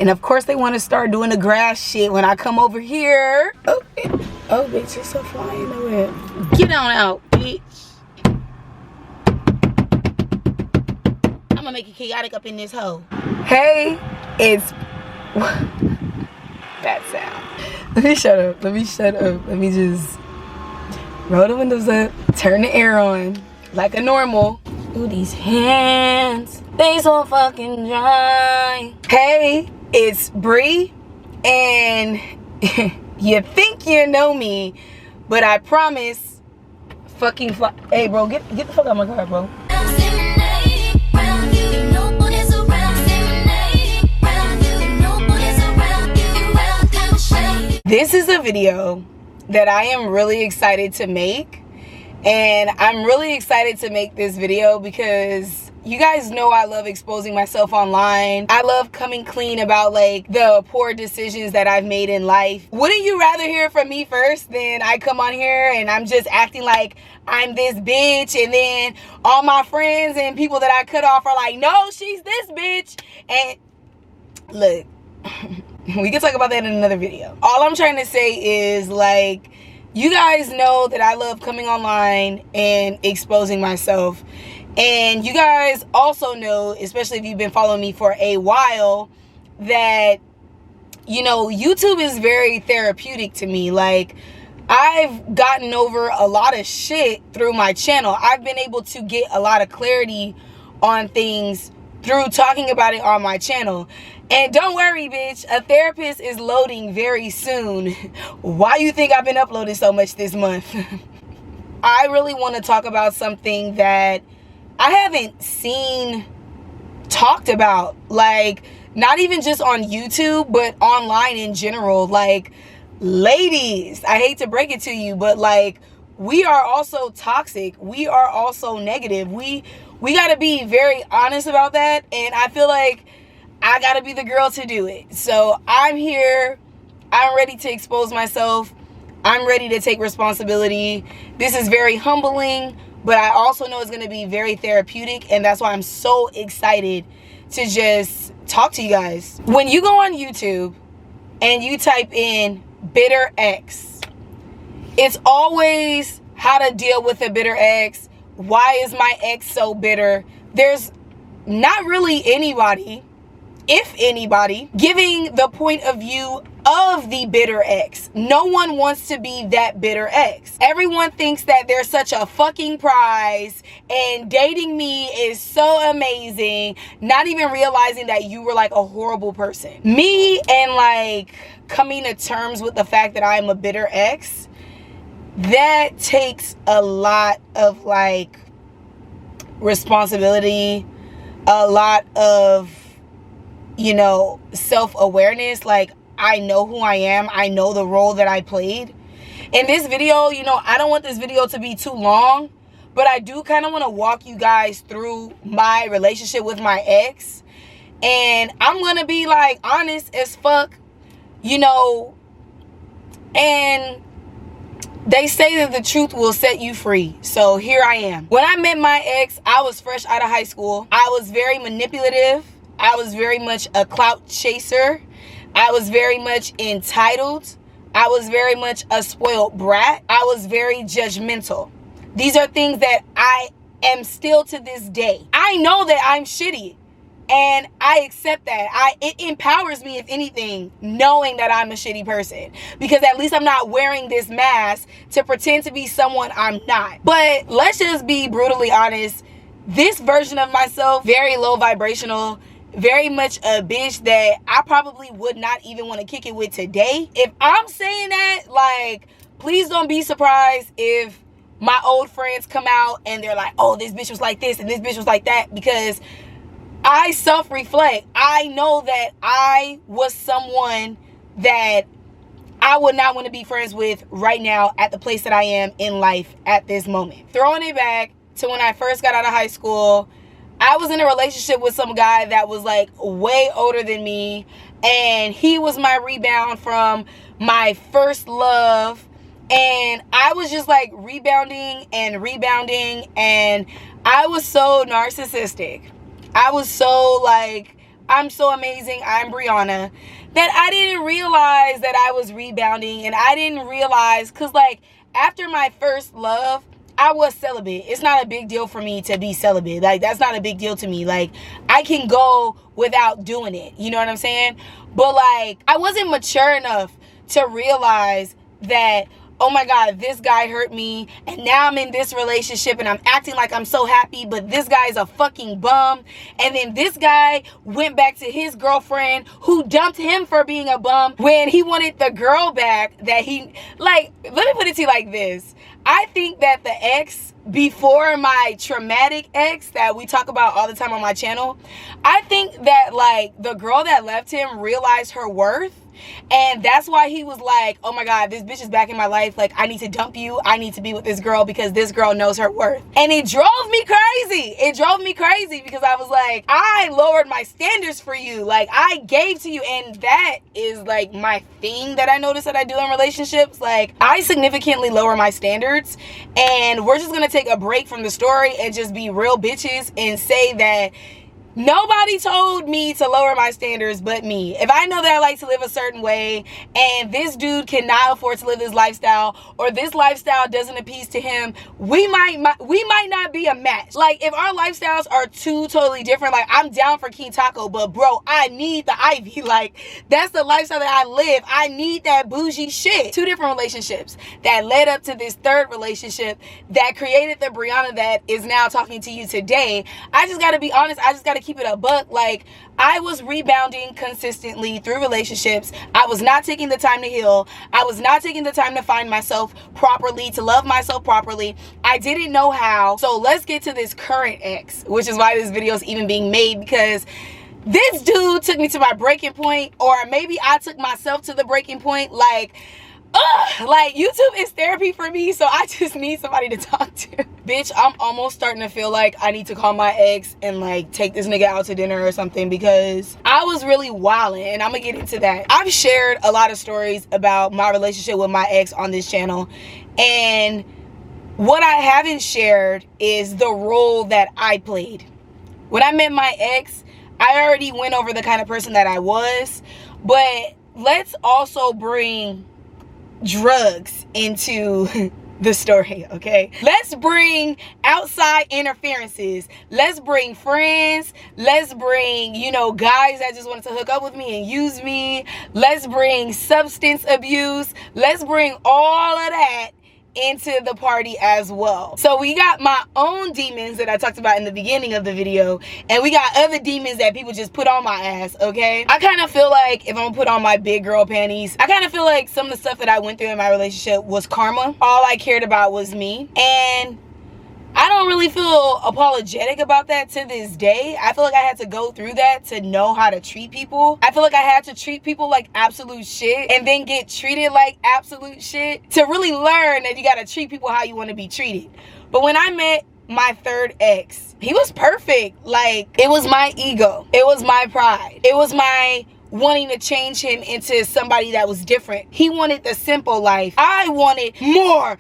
And of course they want to start doing the grass shit when I come over here. Oh, bitch, you're so flying nowhere. Get on out, bitch. I'm gonna make it chaotic up in this hole. Hey, it's... that sound. Let me shut up. Let me just roll the windows up, turn the air on like a normal. Ooh, these hands, they so fucking dry. Hey, it's Bri, and you think you know me, but I promise, fucking fly. Hey, bro, get the fuck out of my car, bro. This is a video that I am really excited to make, and I'm really excited to make this video because you guys know I love exposing myself online. I love coming clean about like the poor decisions that I've made in life. Wouldn't you rather hear from me first than I come on here and I'm just acting like I'm this bitch, and then all my friends and people that I cut off are like, no, she's this bitch? And look, we can talk about that in another video. All I'm trying to say is, like, you guys know that I love coming online and exposing myself. And you guys also know, especially if you've been following me for a while, that, you know, YouTube is very therapeutic to me. Like, I've gotten over a lot of shit through my channel. I've been able to get a lot of clarity on things through talking about it on my channel. And don't worry, bitch, a therapist is loading very soon. Why you think I've been uploading so much this month? I really want to talk about something that I haven't seen talked about. Like, not even just on YouTube, but online in general. Like, ladies, I hate to break it to you, but like, we are also toxic. We are also negative. We got to be very honest about that. And I feel like I gotta be the girl to do it. So I'm here. I'm ready to expose myself. I'm ready to take responsibility. This is very humbling, but I also know it's gonna be very therapeutic, and that's why I'm so excited to just talk to you guys. When you go on YouTube and you type in bitter ex, it's always how to deal with a bitter ex. Why is my ex so bitter? There's not really anybody, if anybody, giving the point of view of the bitter ex. No one wants to be that bitter ex. Everyone thinks that they're such a fucking prize and dating me is so amazing, not even realizing that you were like a horrible person. Me and like coming to terms with the fact that I'm a bitter ex, that takes a lot of like responsibility, a lot of, you know, self-awareness. Like, I know who I am. I know the role that I played. In this video, you know, I don't want this video to be too long, but I do kind of want to walk you guys through my relationship with my ex. And I'm going to be like honest as fuck, you know, and they say that the truth will set you free. So here I am. When I met my ex, I was fresh out of high school. I was very manipulative. I was very much a clout chaser. I was very much entitled. I was very much a spoiled brat. I was very judgmental. These are things that I am still to this day. I know that I'm shitty, and I accept that. It empowers me, if anything, knowing that I'm a shitty person, because at least I'm not wearing this mask to pretend to be someone I'm not. But let's just be brutally honest. This version of myself, very low vibrational, very much a bitch that I probably would not even want to kick it with today. If I'm saying that, like, please don't be surprised if my old friends come out and they're like, oh, this bitch was like this and this bitch was like that, because I self-reflect. I know that I was someone that I would not want to be friends with right now at the place that I am in life at this moment. Throwing it back to when I first got out of high school, I was in a relationship with some guy that was like way older than me, and he was my rebound from my first love, and I was just like rebounding, and I was so narcissistic. I was so like, I'm so amazing, I'm Brianna, that I didn't realize that I was rebounding, and I didn't realize, because like after my first love, I was celibate. It's not a big deal for me to be celibate. Like, that's not a big deal to me. Like, I can go without doing it. You know what I'm saying? But like, I wasn't mature enough to realize that, oh my God, this guy hurt me, and now I'm in this relationship and I'm acting like I'm so happy, but this guy is a fucking bum. And then this guy went back to his girlfriend who dumped him for being a bum when he wanted the girl back that he, like, let me put it to you like this. I think that the ex before my traumatic ex that we talk about all the time on my channel, I think that like the girl that left him realized her worth. And that's why he was like, oh my God, this bitch is back in my life. Like, I need to dump you. I need to be with this girl because this girl knows her worth. And it drove me crazy. It drove me crazy because I was like, I lowered my standards for you. Like, I gave to you. And that is like my thing that I notice that I do in relationships. Like, I significantly lower my standards. And we're just going to take a break from the story and just be real bitches and say that nobody told me to lower my standards but me. If I know that I like to live a certain way and this dude cannot afford to live this lifestyle, or this lifestyle doesn't appease to him, we might not be a match. Like, if our lifestyles are two totally different, like, I'm down for King Taco, but bro, I need the Ivy. Like, that's the lifestyle that I live. I need that bougie shit. Two different relationships that led up to this third relationship that created the Brianna that is now talking to you today. I just gotta be honest. I just gotta keep it a buck. Like, I was rebounding consistently through relationships. I was not taking the time to heal. I was not taking the time to find myself properly, to love myself properly. I didn't know how. So let's get to this current ex, which is why this video is even being made, because this dude took me to my breaking point, or maybe I took myself to the breaking point. Like, like, YouTube is therapy for me, so I just need somebody to talk to. Bitch, I'm almost starting to feel like I need to call my ex and like take this nigga out to dinner or something, because I was really wilding, and I'm gonna get into that. I've shared a lot of stories about my relationship with my ex on this channel, and what I haven't shared is the role that I played. When I met my ex, I already went over the kind of person that I was, but let's also bring drugs into the story, okay? Let's bring outside interferences. Let's bring friends. Let's bring, you know, guys that just wanted to hook up with me and use me. Let's bring substance abuse. Let's bring all of that into the party as well. So we got my own demons that I talked about in the beginning of the video, and we got other demons that people just put on my ass, okay? I kind of feel like, if I'm gonna put on my big girl panties, I kind of feel like some of the stuff that I went through in my relationship was karma. All I cared about was me, and I don't really feel apologetic about that to this day. I feel like I had to go through that to know how to treat people. I feel like I had to treat people like absolute shit and then get treated like absolute shit to really learn that you gotta treat people how you want to be treated. But when I met my third ex, he was perfect. Like, it was my ego. It was my pride. It was my wanting to change him into somebody that was different. He wanted the simple life. I wanted more.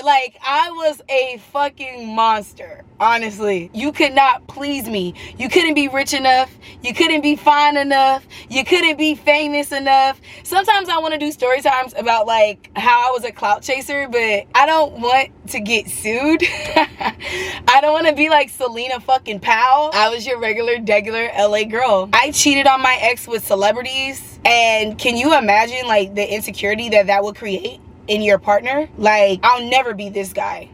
Like, I was a fucking monster, honestly. You could not please me. You couldn't be rich enough. You couldn't be fine enough. You couldn't be famous enough. Sometimes I want to do story times about like how I was a clout chaser, but I don't want to get sued. I don't want to be like Selena fucking Powell. I was your regular LA girl. I cheated on my ex with celebrities, and can you imagine like the insecurity that that would create in your partner? Like, I'll never be this guy,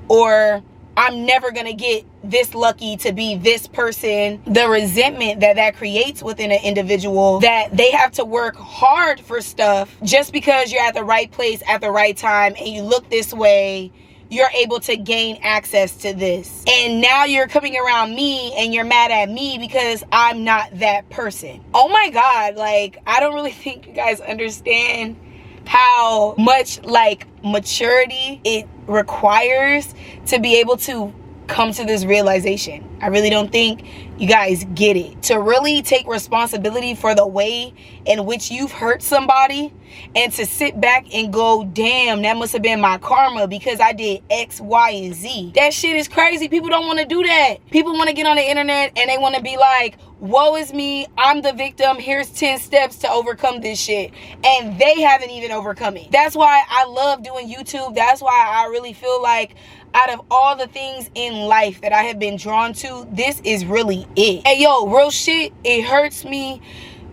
or I'm never gonna get this lucky to be this person. The resentment that that creates within an individual, that they have to work hard for stuff just because you're at the right place at the right time and you look this way, you're able to gain access to this. And now you're coming around me and you're mad at me because I'm not that person. Oh my God, like, I don't really think you guys understand how much like maturity it requires to be able to come to this realization. I really don't think you guys get it. To really take responsibility for the way in which you've hurt somebody, and to sit back and go, damn, that must have been my karma because I did X, Y, and Z. That shit is crazy. People don't want to do that. People want to get on the internet and they want to be like, woe is me, I'm the victim, here's 10 steps to overcome this shit. And they haven't even overcome it. That's why I love doing YouTube. That's why I really feel like out of all the things in life that I have been drawn to, this is really it. Hey, yo, real shit, it hurts me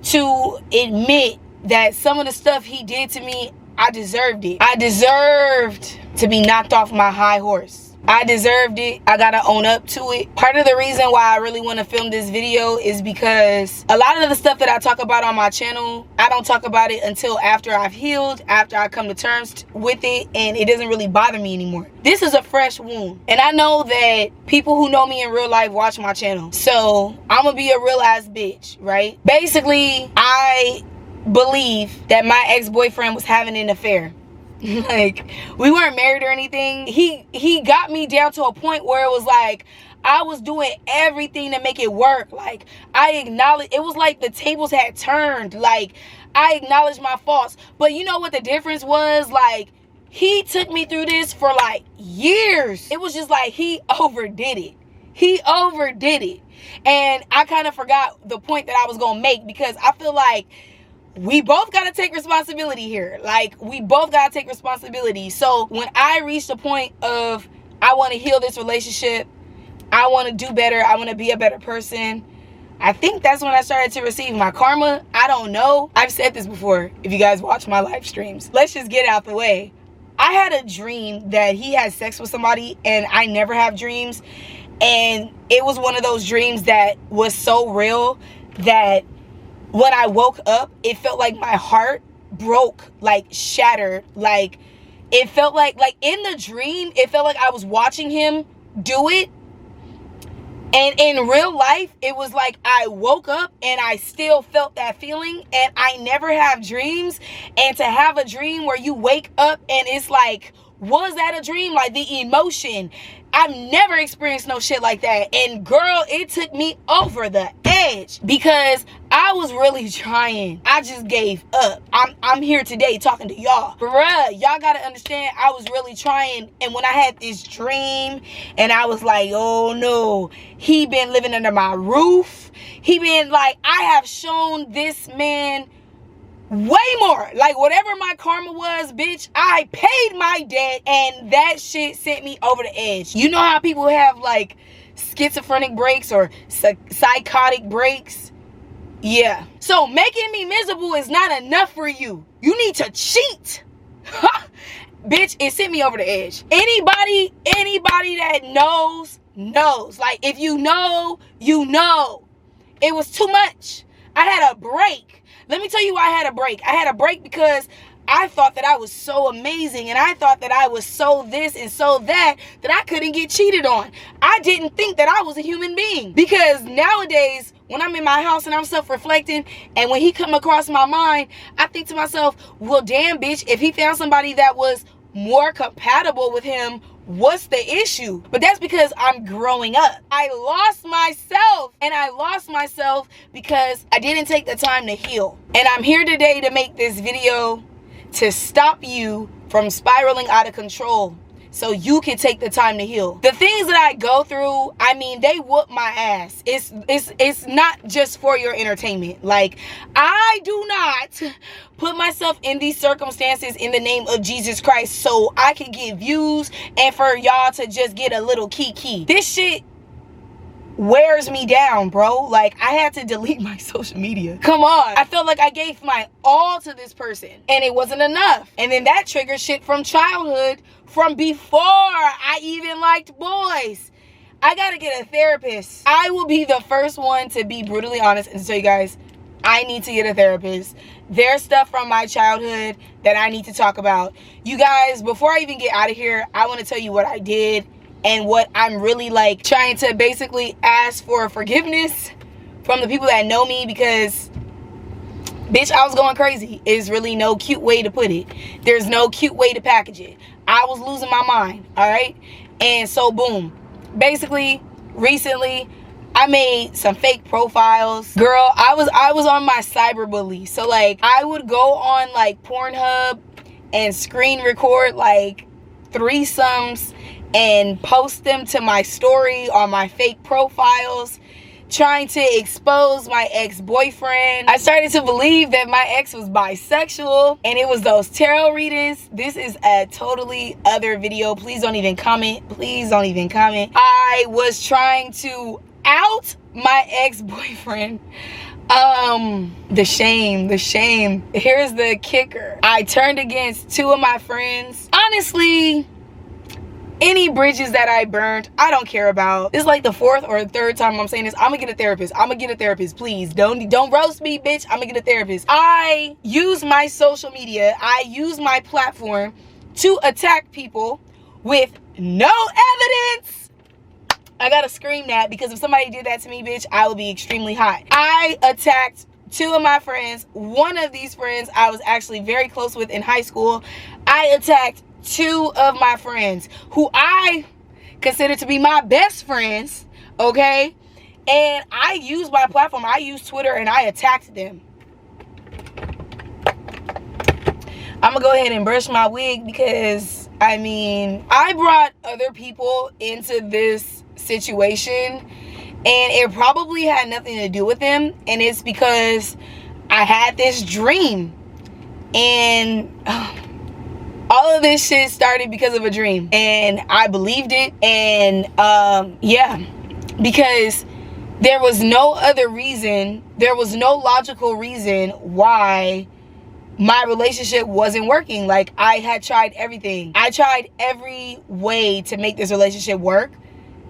to admit that some of the stuff he did to me, I deserved it. I deserved to be knocked off my high horse. I deserved it. I gotta own up to it. Part of the reason why I really want to film this video is because a lot of the stuff that I talk about on my channel, I don't talk about it until after I've healed, after I come to terms with it, and it doesn't really bother me anymore. This is a fresh wound. And I know that people who know me in real life watch my channel. So I'm gonna be a real ass bitch, right? Basically, I believe that my ex-boyfriend was having an affair. Like, we weren't married or anything. He got me down to a point where it was like I was doing everything to make it work. Like, I acknowledged, it was like the tables had turned. Like, I acknowledged my faults. But you know what the difference was? Like, he took me through this for like years. It was just like he overdid it. He overdid it. And I kind of forgot the point that I was gonna make, because I feel like we both got to take responsibility here. Like, we both got to take responsibility. So when I reached a point of, I want to heal this relationship, I want to do better, I want to be a better person, I think that's when I started to receive my karma. I don't know. I've said this before, if you guys watch my live streams. Let's just get out the way. I had a dream that he had sex with somebody, and I never have dreams. And it was one of those dreams that was so real that when I woke up, it felt like my heart broke, like shattered. Like, it felt like in the dream, it felt like I was watching him do it. And in real life, it was like I woke up and I still felt that feeling. And I never have dreams. And to have a dream where you wake up and it's like, was that a dream? Like, the emotion. I've never experienced no shit like that. And girl, it took me over the edge because I was really trying. I just gave up. I'm here today talking to y'all. Bruh, y'all gotta understand, I was really trying. And when I had this dream and I was like, oh no, he been living under my roof. He been like, I have shown this man way more. Like, whatever my karma was, bitch, I paid my debt, and that shit sent me over the edge. You know how people have like schizophrenic breaks or psychotic breaks? Yeah. So making me miserable is not enough for you. You need to cheat. Bitch, it sent me over the edge. Anybody that knows. Like, if you know, you know. It was too much. I had a break. Let me tell you why I had a break. I had a break because I thought that I was so amazing, and I thought that I was so this and so that I couldn't get cheated on. I didn't think that I was a human being, because nowadays when I'm in my house and I'm self-reflecting, and when he come across my mind, I think to myself, well, damn, bitch, if he found somebody that was more compatible with him, what's the issue? But that's because I'm growing up. I lost myself, and I lost myself because I didn't take the time to heal. And I'm here today to make this video to stop you from spiraling out of control, so you can take the time to heal. The things that I go through, I mean, they whoop my ass. It's not just for your entertainment. Like, I do not put myself in these circumstances in the name of Jesus Christ so I can get views and for y'all to just get a little kiki. This shit wears me down, bro. Like, I had to delete my social media. Come on. I felt like I gave my all to this person, and it wasn't enough. And then that triggered shit from childhood, from before I even liked boys. I gotta get a therapist. I will be the first one to be brutally honest and tell you guys, I need to get a therapist. There's stuff from my childhood that I need to talk about. You guys, before I even get out of here, I want to tell you what I did and what I'm really like trying to basically ask for forgiveness from the people that know me, because bitch, I was going crazy. Is really no cute way to put it. There's no cute way to package it. I was losing my mind, all right? And so boom, basically recently I made some fake profiles. Girl, I was on my cyberbully. So like, I would go on like Pornhub and screen record like threesomes and post them to my story on my fake profiles trying to expose my ex-boyfriend. I started to believe that my ex was bisexual, and it was those tarot readings. This is a totally other video. Please don't even comment. Please don't even comment. I was trying to out my ex-boyfriend. The shame. Here's the kicker. I turned against 2 of my friends. Honestly, any bridges that I burned, I don't care about. This is like the 4th or 3rd time I'm saying this. I'm gonna get a therapist. Please don't roast me, bitch. I'm gonna get a therapist. I use my social media, I use my platform to attack people with no evidence. I gotta scream that, because if somebody did that to me, bitch, I would be extremely hot. I attacked 2 of my friends. One of these friends I was actually very close with in high school. I attacked 2 of my friends who I consider to be my best friends, okay? And I used my platform, I used Twitter, and I attacked them. I'm gonna go ahead and brush my wig, because I mean, I brought other people into this situation, and it probably had nothing to do with them, and it's because I had this dream, and all of this shit started because of a dream, and I believed it. And yeah, because there was no other reason, there was no logical reason why my relationship wasn't working. Like, I had tried everything. I tried every way to make this relationship work,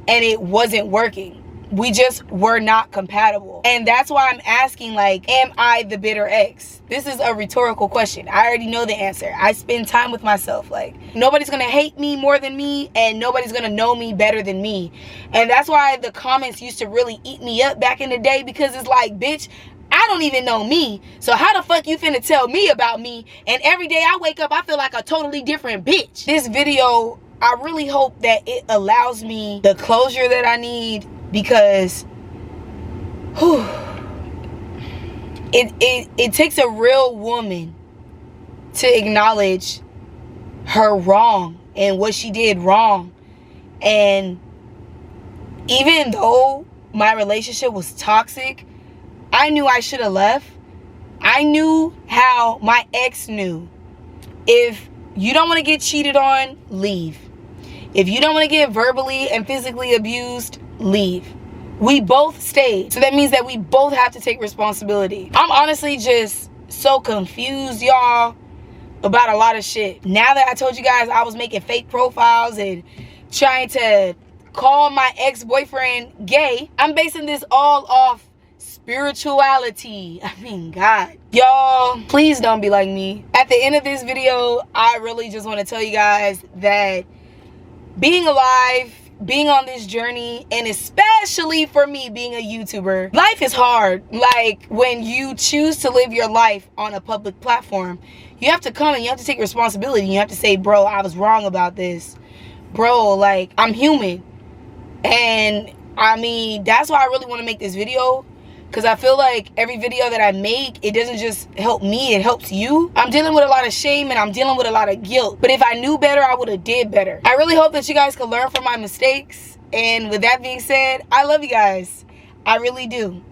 and it wasn't working. We just were not compatible. And that's why I'm asking, like, am I the bitter ex? This is a rhetorical question. I already know the answer. I spend time with myself. Like, nobody's gonna hate me more than me, and nobody's gonna know me better than me. And that's why the comments used to really eat me up back in the day, because it's like, bitch, I don't even know me, so how the fuck you finna tell me about me? And every day I wake up, I feel like a totally different bitch. This video, I really hope that it allows me the closure that I need, because whew, it takes a real woman to acknowledge her wrong and what she did wrong. And even though my relationship was toxic, I knew I should have left. I knew how my ex knew. If you don't want to get cheated on, leave. If you don't want to get verbally and physically abused, leave. We both stayed. So that means that we both have to take responsibility. I'm honestly just so confused, y'all, about a lot of shit. Now that I told you guys I was making fake profiles and trying to call my ex-boyfriend gay, I'm basing this all off spirituality. I mean, God. Y'all, please don't be like me. At the end of this video, I really just want to tell you guys that being alive, being on this journey, and especially for me being a YouTuber, life is hard. Like, when you choose to live your life on a public platform, you have to come and you have to take responsibility. You have to say, bro, I was wrong about this. Bro, like, I'm human. And I mean, that's why I really want to make this video, because I feel like every video that I make, it doesn't just help me, it helps you. I'm dealing with a lot of shame, and I'm dealing with a lot of guilt. But if I knew better, I would have did better. I really hope that you guys can learn from my mistakes. And with that being said, I love you guys. I really do.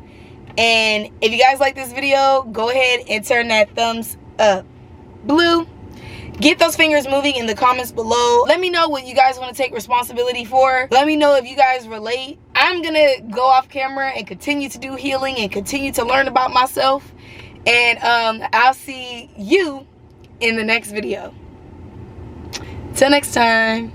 And if you guys like this video, go ahead and turn that thumbs up. Blue. Get those fingers moving in the comments below. Let me know what you guys want to take responsibility for. Let me know if you guys relate. I'm gonna go off camera and continue to do healing and continue to learn about myself. And I'll see you in the next video. Till next time.